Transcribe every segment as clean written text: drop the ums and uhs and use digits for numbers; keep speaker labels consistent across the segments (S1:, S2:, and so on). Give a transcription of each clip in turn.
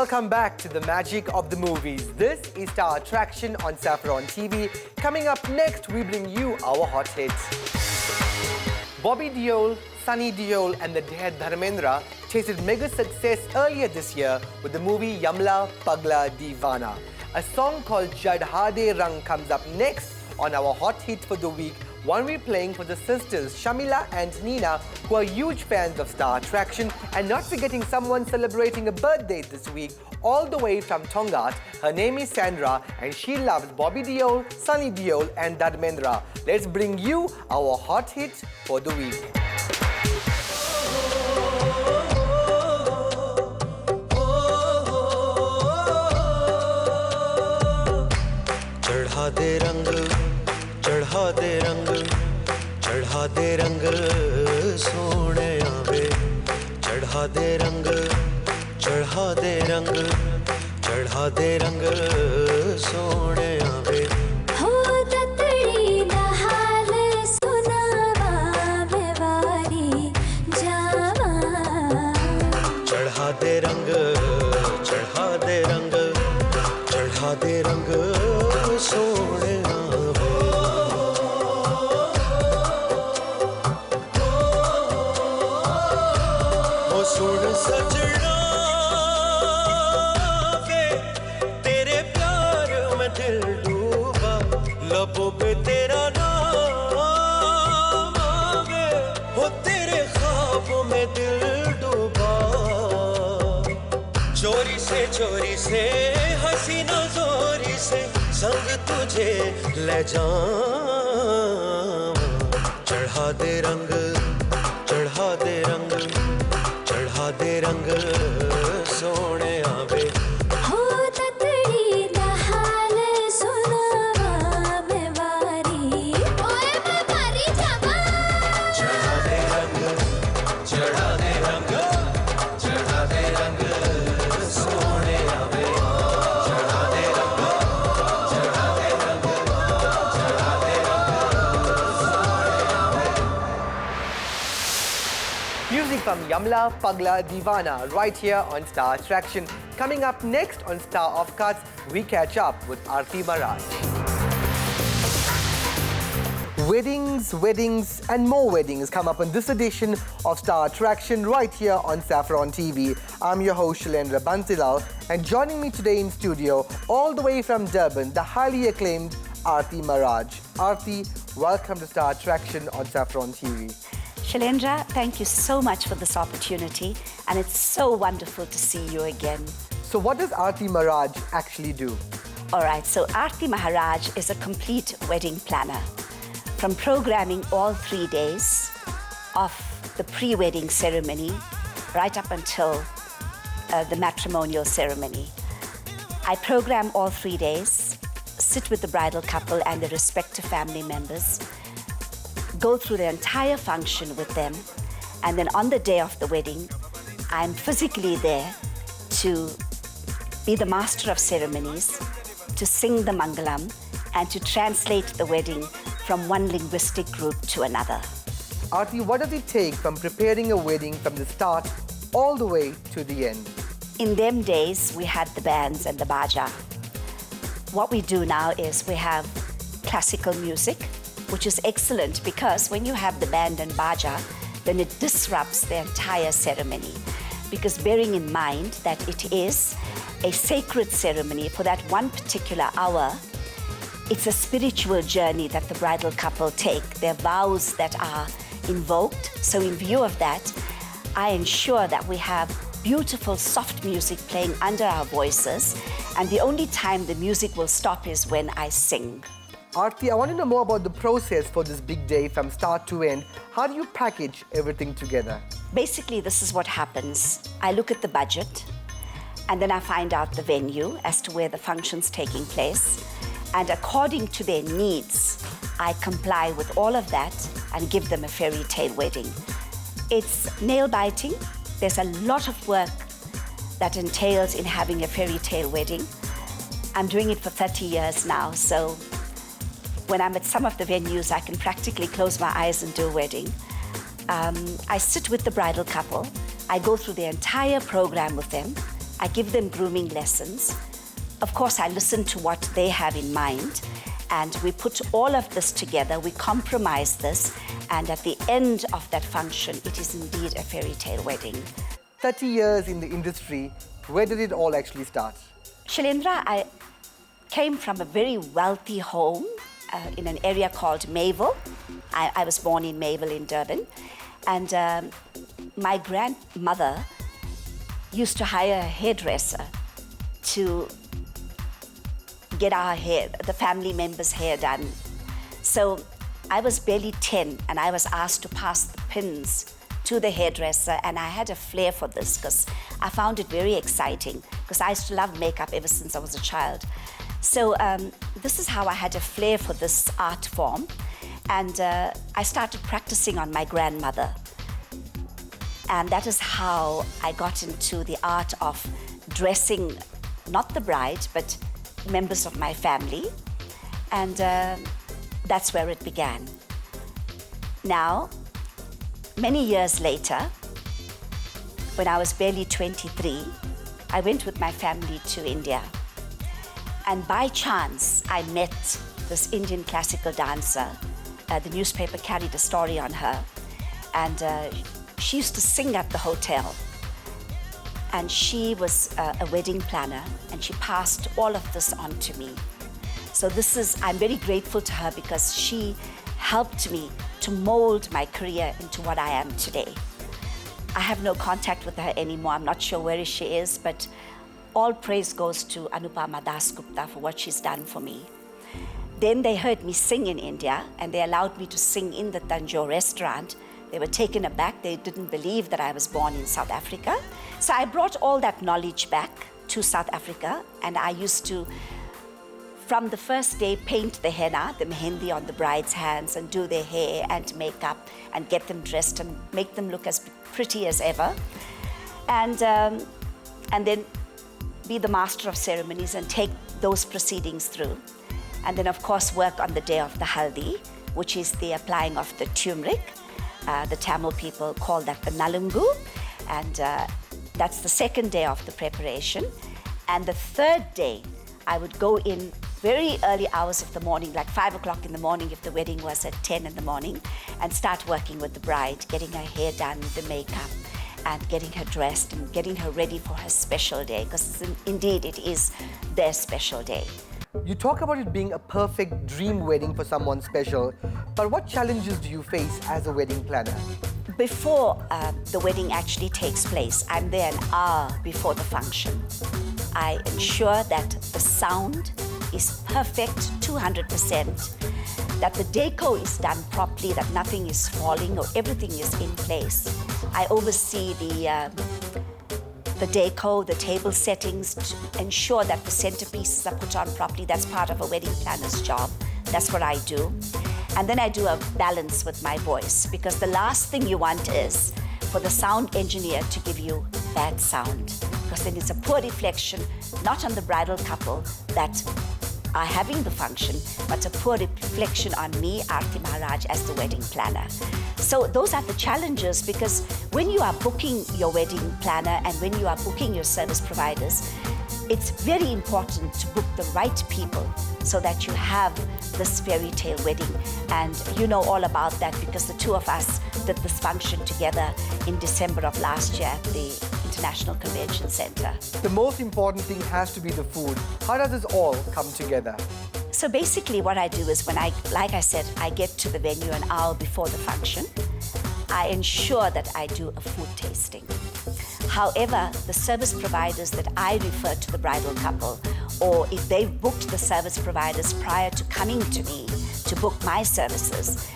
S1: welcome back to the magic of the movies. This is Star Attraction on Saffron TV. Coming up next, we bring you our hot hits. Bobby Deol, Sunny Deol and the Dad Dharmendra tasted mega success earlier this year with the movie Yamla Pagla Divana. A song called Chadha Rang comes up next on our hot hit for the week, one we're playing for the sisters Shamila and Nina, who are huge fans of Star Attraction, and not forgetting someone celebrating a birthday this week, all the way from Tongat. Her name is Sandra and she loves Bobby Deol, Sunny Deol and Dharmendra. Let's bring you our hot hit for the week.
S2: चढ़ा दे रंग चढ़ा दे रंग सोने आवे चढ़ा दे रंग चढ़ा दे रंग चढ़ा दे रंग सोने आवे
S3: हो ततड़ी दा हाल सुनावा बेवारी जावा
S2: चढ़ा दे रंग चढ़ा दे रंग चढ़ा दे रंग सोने आवे ओ सुन सजना वे तेरे प्यार में दिल डूबा लबों पे तेरा नाम आवे हो तेरे ख्वाबों में दिल डूबा चोरी से हसीना जोरी से संग तुझे ले जाऊं चढ़ा दे रंग चढ़ा दे रंग चढ़ा दे रंग सोने आवे
S3: हो ततड़ी दा हाल सुनावा बेवारी ओए बेवारी जावा
S2: चढ़ा दे रंग चढ़ा दे रंग चढ़ा दे रंग सोने आवे चढ़ा दे रंग चढ़ा दे रंग चढ़ा दे रंग सोने आवे
S1: Music from Yamla Pagla Divana right here on Star Attraction. Coming up next on Star of Cuts, we catch up with Arthi Maharaj. Weddings and more weddings come up in this edition of Star Attraction right here on Saffron TV. I'm your host Shailendra Bansilal, and joining me today in studio, all the way from Durban, the highly acclaimed Arthi Maharaj. Arthi, welcome to Star Attraction on Saffron TV.
S4: Shailendra, thank you so much for this opportunity, and it's so wonderful to see you again.
S1: So what does Arthi Maharaj actually do?
S4: All right, so Arthi Maharaj is a complete wedding planner. From programming all 3 days of the pre-wedding ceremony right up until the matrimonial ceremony. I program all 3 days, sit with the bridal couple and their respective family members, go through the entire function with them, and then on the day of the wedding, I'm physically there to be the master of ceremonies, to sing the Mangalam, and to translate the wedding from one linguistic group to another.
S1: Arthi, what does it take from preparing a wedding from the start all the way to the end?
S4: In them days, we had the bands and the baja. What we do now is we have classical music, which is excellent because when you have the band and baja, then it disrupts the entire ceremony. Because bearing in mind that it is a sacred ceremony for that one particular hour, it's a spiritual journey that the bridal couple take, their vows that are invoked. So in view of that, I ensure that we have beautiful soft music playing under our voices, and the only time the music will stop is when I sing.
S1: Arthi, I want to know more about the process for this big day from start to end. How do you package everything together?
S4: Basically, this is what happens. I look at the budget, and then I find out the venue as to where the function's taking place. And according to their needs, I comply with all of that and give them a fairy tale wedding. It's nail-biting. There's a lot of work that entails in having a fairy tale wedding. I'm doing it for 30 years now, so when I'm at some of the venues, I can practically close my eyes and do a wedding. I sit with the bridal couple. I go through the entire program with them. I give them grooming lessons. Of course, I listen to what they have in mind, and we put all of this together, we compromise this, and at the end of that function, it is indeed a fairy tale wedding.
S1: 30 years in the industry, where did it all actually start?
S4: Shailendra, I came from a very wealthy home in an area called Mayville. I was born in Mayville in Durban. And my grandmother used to hire a hairdresser to get our hair, the family members' hair done. So I was barely 10 and I was asked to pass the pins to the hairdresser, and I had a flair for this because I found it very exciting because I used to love makeup ever since I was a child. So this is how I had a flair for this art form, and I started practicing on my grandmother. And that is how I got into the art of dressing, not the bride, but members of my family. And that's where it began. Now, many years later, when I was barely 23, I went with my family to India. And by chance, I met this Indian classical dancer. The newspaper carried a story on her. And she used to sing at the hotel. And she was a wedding planner, and she passed all of this on to me. So I'm very grateful to her because she helped me to mold my career into what I am today. I have no contact with her anymore. I'm not sure where she is, but all praise goes to Anupama Dasgupta for what she's done for me. Then they heard me sing in India, and they allowed me to sing in the Tanjore restaurant. They were taken aback. They didn't believe that I was born in South Africa. So I brought all that knowledge back to South Africa, and I used to, from the first day, paint the henna, the mehendi on the bride's hands, and do their hair and makeup and get them dressed and make them look as pretty as ever. And then be the master of ceremonies and take those proceedings through. And then, of course, work on the day of the haldi, which is the applying of the turmeric. The Tamil people call that the nalungu. And that's the second day of the preparation. And the third day, I would go in very early hours of the morning, like 5 o'clock in the morning if the wedding was at 10 in the morning, and start working with the bride, getting her hair done, the makeup, and getting her dressed and getting her ready for her special day, because indeed it is their special day.
S1: You talk about it being a perfect dream wedding for someone special, but what challenges do you face as a wedding planner?
S4: Before the wedding actually takes place, I'm there an hour before the function. I ensure that the sound is perfect, 200%, that the deco is done properly, that nothing is falling or everything is in place. I oversee the deco, the table settings, to ensure that the centerpieces are put on properly. That's part of a wedding planner's job. That's what I do. And then I do a balance with my voice, because the last thing you want is for the sound engineer to give you bad sound, because then it's a poor reflection, not on the bridal couple that are having the function, but a poor reflection on me, Arthi Maharaj, as the wedding planner. So those are the challenges, because when you are booking your wedding planner and when you are booking your service providers, it's very important to book the right people so that you have this fairy tale wedding. And you know all about that because the two of us did this function together in December of last year at the International Convention Center.
S1: The most important thing has to be the food. How does this all come together?
S4: So basically what I do is when like I said, I get to the venue an hour before the function, I ensure that I do a food tasting. However, the service providers that I refer to the bridal couple, or if they've booked the service providers prior to coming to me to book my services,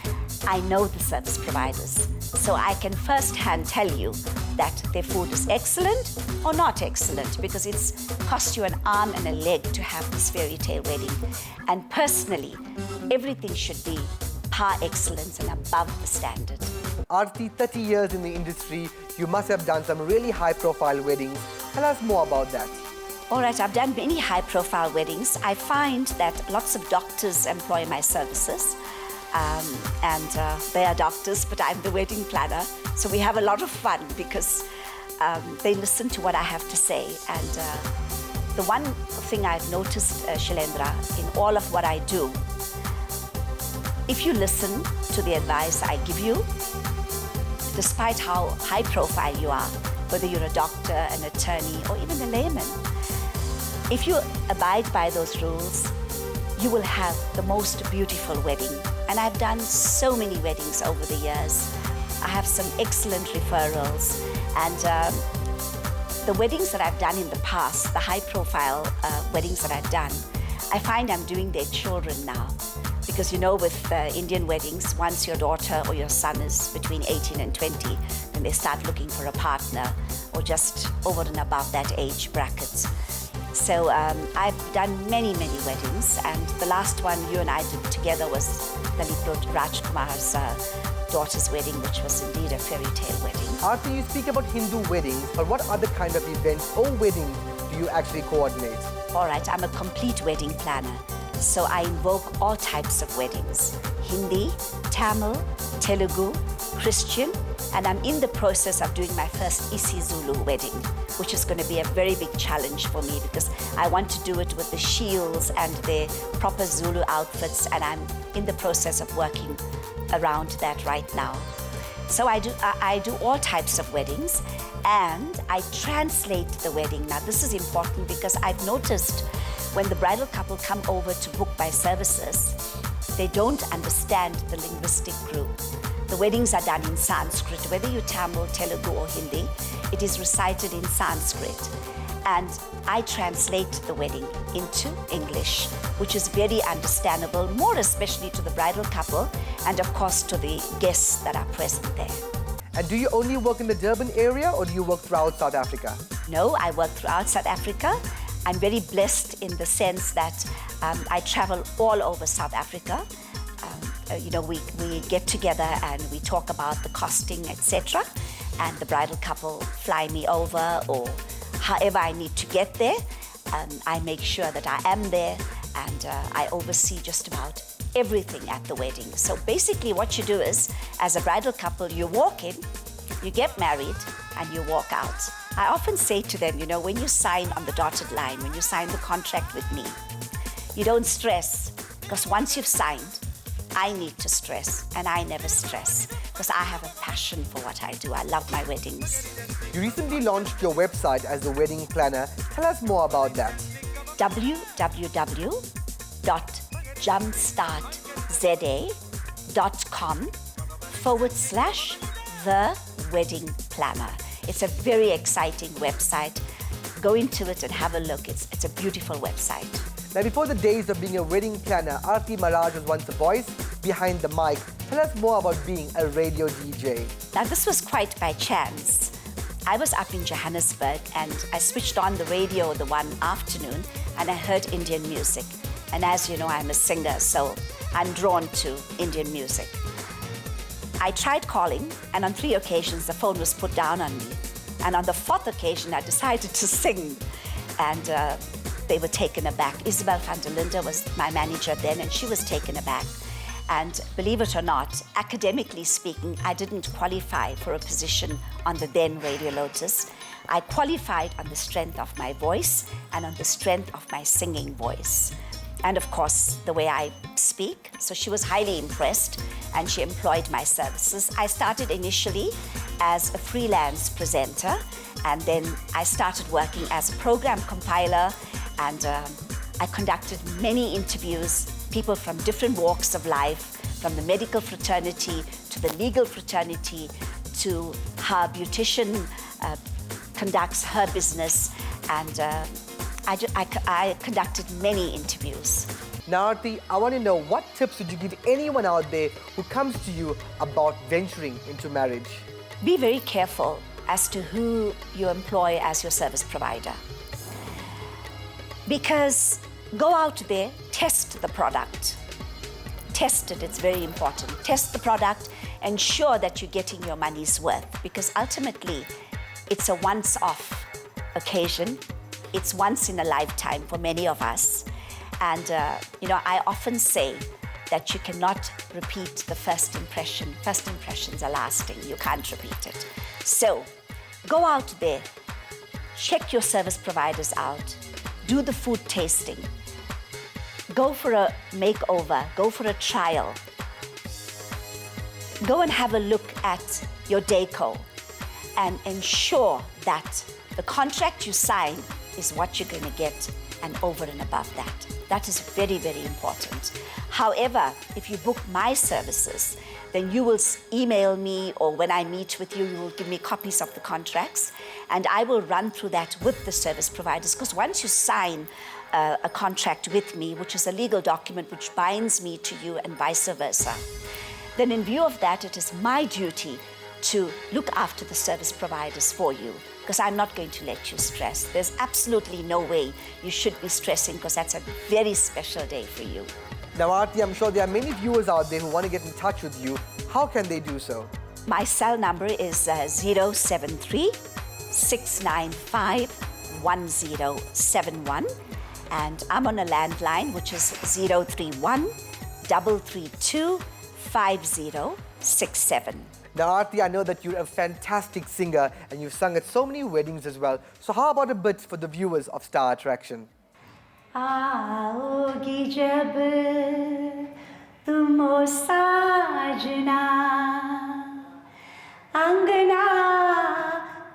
S4: I know the service providers. So I can firsthand tell you that their food is excellent or not excellent, because it's cost you an arm and a leg to have this fairy tale wedding. And personally, everything should be par excellence and above the standard.
S1: Arthi, 30 years in the industry, you must have done some really high-profile weddings. Tell us more about that.
S4: All right, I've done many high-profile weddings. I find that lots of doctors employ my services. They are doctors, but I'm the wedding planner. So we have a lot of fun because they listen to what I have to say. And the one thing I've noticed, Shailendra, in all of what I do, if you listen to the advice I give you, despite how high profile you are, whether you're a doctor, an attorney, or even a layman, if you abide by those rules, you will have the most beautiful wedding. And I've done so many weddings over the years. I have some excellent referrals. And the weddings that I've done in the past, the high profile weddings that I've done, I find I'm doing their children now. Because you know, with Indian weddings, once your daughter or your son is between 18 and 20, then they start looking for a partner, or just over and above that age bracket. So I've done many, many weddings, and the last one you and I did together was Dalip Rajkumar's daughter's wedding, which was indeed a fairy tale wedding.
S1: Arthi, you speak about Hindu weddings, but what other kind of events or weddings do you actually coordinate?
S4: All right, I'm a complete wedding planner. So I invoke all types of weddings: Hindi, Tamil, Telugu, Christian, and I'm in the process of doing my first isiZulu wedding, which is going to be a very big challenge for me because I want to do it with the shields and the proper Zulu outfits, and I'm in the process of working around that right now. So I do all types of weddings, and I translate the wedding. Now this is important because I've noticed when the bridal couple come over to book my services, they don't understand the linguistic group. The weddings are done in Sanskrit, whether you Tamil, Telugu or Hindi, it is recited in Sanskrit. And I translate the wedding into English, which is very understandable, more especially to the bridal couple and of course to the guests that are present there.
S1: And do you only work in the Durban area or do you work throughout South Africa?
S4: No, I work throughout South Africa. I'm very blessed in the sense that I travel all over South Africa. You know, we get together and we talk about the costing, etc. And the bridal couple fly me over, or however I need to get there. I make sure that I am there, and I oversee just about everything at the wedding. So basically what you do is, as a bridal couple, you walk in, you get married, and you walk out. I often say to them, you know, when you sign on the dotted line, when you sign the contract with me, you don't stress, because once you've signed, I need to stress, and I never stress, because I have a passion for what I do. I love my weddings.
S1: You recently launched your website as the wedding planner. Tell us more about that.
S4: www.jumpstartza.com/The Wedding Planner. It's a very exciting website. Go into it and have a look. It's a beautiful website.
S1: Now, before the days of being a wedding planner, Arthi Maharaj was once a voice behind the mic. Tell us more about being a radio DJ.
S4: Now, this was quite by chance. I was up in Johannesburg and I switched on the radio the one afternoon and I heard Indian music. And as you know, I'm a singer, so I'm drawn to Indian music. I tried calling, and on 3 occasions the phone was put down on me. And on the 4th occasion I decided to sing, and they were taken aback. Isabel van der Linde was my manager then, and she was taken aback. And believe it or not, academically speaking, I didn't qualify for a position on the then Radio Lotus. I qualified on the strength of my voice and on the strength of my singing voice. And of course, the way I speak. So she was highly impressed and she employed my services. I started initially as a freelance presenter, and then I started working as a program compiler, and I conducted many interviews, people from different walks of life, from the medical fraternity to the legal fraternity to her beautician conducts her business, and I conducted many interviews.
S1: Now, Arthi, I want to know, what tips would you give anyone out there who comes to you about venturing into marriage?
S4: Be very careful as to who you employ as your service provider. Because go out there, test the product. Test it, it's very important. Test the product, ensure that you're getting your money's worth, because ultimately it's a once-off occasion. It's once in a lifetime for many of us. And, you know, I often say that you cannot repeat the first impression. First impressions are lasting. You can't repeat it. So Go out there, check your service providers out, do the food tasting, go for a makeover, go for a trial, go and have a look at your deco and ensure that the contract you sign is what you're going to get and over and above that. That is very, very important. However, if you book my services, then you will email me, or when I meet with you, you will give me copies of the contracts, and I will run through that with the service providers, because once you sign a contract with me, which is a legal document which binds me to you and vice versa, then in view of that, it is my duty to look after the service providers for you, because I'm not going to let you stress. There's absolutely no way you should be stressing, because that's a very special day for you.
S1: Now, Arthi, I'm sure there are many viewers out there who want to get in touch with you. How can they do so?
S4: My cell number is 073 695 1071, and I'm on a landline which is 031 332 5067.
S1: Now, Arthi, I know that you're a fantastic singer and you've sung at so many weddings as well. So how about a bit for the viewers of Star Attraction?
S4: आओगी जब तुम ओ साजना, अंगना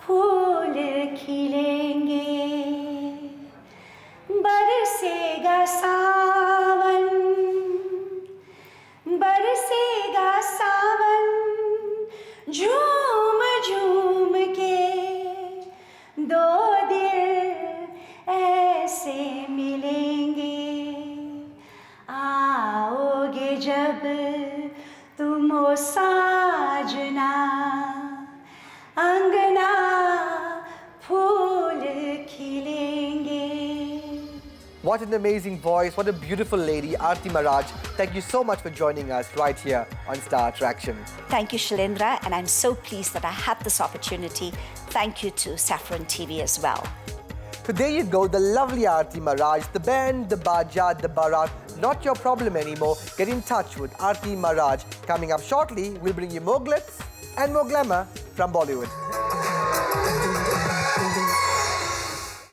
S4: फूल खिलेंगे, बरसेगा सावन, बरसेगा सावन, झूम झूम के दो दिल ऐसे मिलेंगे, आओगे जब तुम ओ साजना, अंगना फूल खिलेंगे.
S1: What an amazing voice, what a beautiful lady, Arthi Maharaj. Thank you so much for joining us right here on Star Attraction.
S4: Thank you, Shailendra, and I'm so pleased that I had this opportunity. Thank you to Saffron TV as well.
S1: So there you go, the lovely Arthi Maharaj, the band, the baja, the barat, not your problem anymore. Get in touch with Arthi Maharaj. Coming up shortly, we'll bring you more glitz and more glamour from Bollywood.